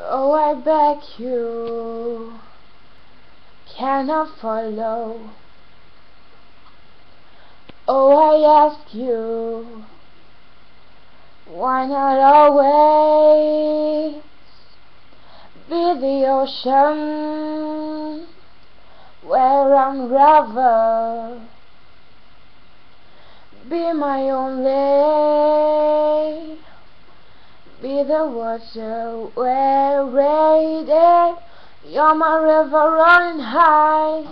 Oh, I beg you, cannot follow. Oh, I ask you, why not always be the ocean where I'm unravel? Be my only, be the water where waiting. You're my river running high,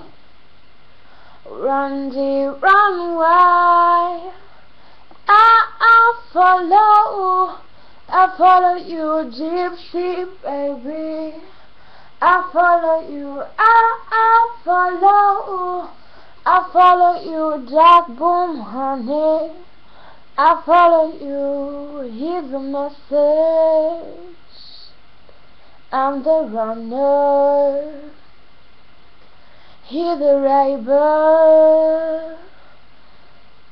run deep, run wide. I follow you deep sea, baby. I follow you, I follow you, dark boom, honey. I follow you, hear the message. I'm the runner, hear the river.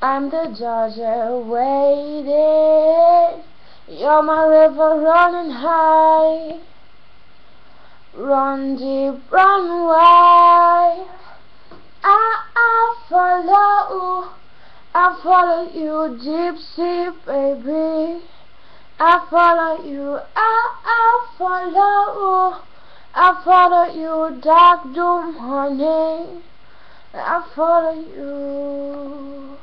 I'm the Georgia waiting. You're my river running high, run deep, run wide. I follow you deep sea, baby. I follow you, I follow you, dark doom, honey. I follow you.